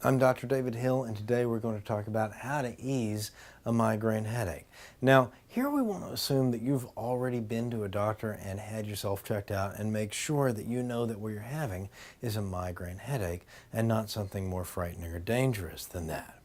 I'm Dr. David Hill, and today we're going to talk about how to ease a migraine headache. Now, here we want to assume that you've already been to a doctor and had yourself checked out and make sure that you know that what you're having is a migraine headache and not something more frightening or dangerous than that.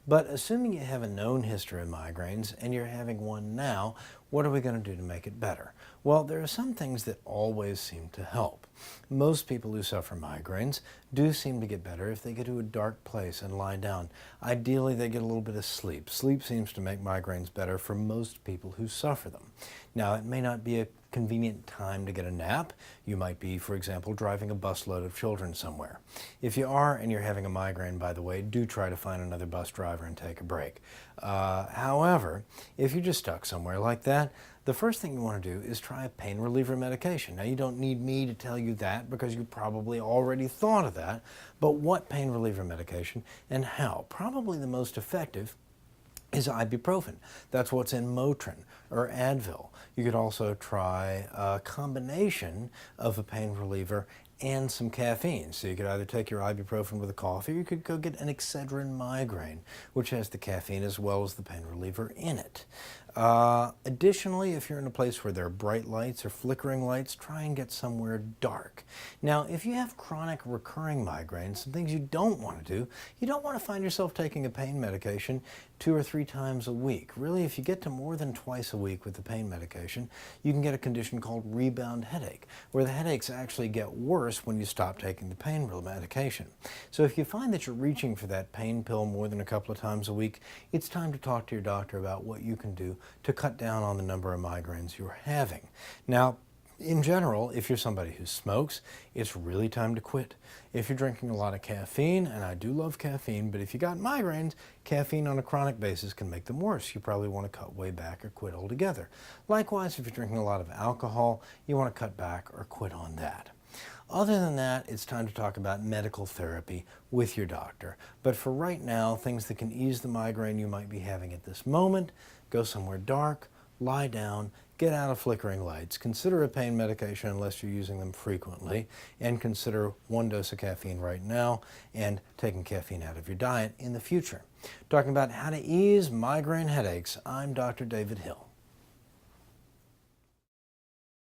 But assuming you have a known history of migraines and you're having one now, what are we going to do to make it better? Well, there are some things that always seem to help. Most people who suffer migraines do seem to get better if they get to a dark place and lie down. Ideally, they get a little bit of sleep. Sleep seems to make migraines better for most people who suffer them. Now, it may not be a convenient time to get a nap. You might be, for example, driving a busload of children somewhere. If you are and you're having a migraine, by the way, do try to find another bus driver and take a break. However, if you're just stuck somewhere like that, the first thing you want to do is try a pain reliever medication. Now, you don't need me to tell you that because you probably already thought of that, but what pain reliever medication and how? Probably the most effective is ibuprofen. That's what's in Motrin or Advil. You could also try a combination of a pain reliever and some caffeine. So you could either take your ibuprofen with a coffee, or you could go get an Excedrin migraine, which has the caffeine as well as the pain reliever in it. Additionally, if you're in a place where there are bright lights or flickering lights, try and get somewhere dark. Now, if you have chronic recurring migraines, some things you don't want to do, you don't want to find yourself taking a pain medication 2 or 3 times a week. Really, if you get to more than twice a week with the pain medication, you can get a condition called rebound headache, where the headaches actually get worse when you stop taking the pain medication. So if you find that you're reaching for that pain pill more than a couple of times a week, it's time to talk to your doctor about what you can do to cut down on the number of migraines you're having. Now, in general, if you're somebody who smokes, it's really time to quit. If you're drinking a lot of caffeine, and I do love caffeine, but if you got migraines, caffeine on a chronic basis can make them worse. You probably want to cut way back or quit altogether. Likewise, if you're drinking a lot of alcohol, you want to cut back or quit on that. Other than that, it's time to talk about medical therapy with your doctor. But for right now, things that can ease the migraine you might be having at this moment: go somewhere dark, lie down, get out of flickering lights, consider a pain medication unless you're using them frequently, and consider 1 dose of caffeine right now and taking caffeine out of your diet in the future. Talking about how to ease migraine headaches, I'm Dr. David Hill.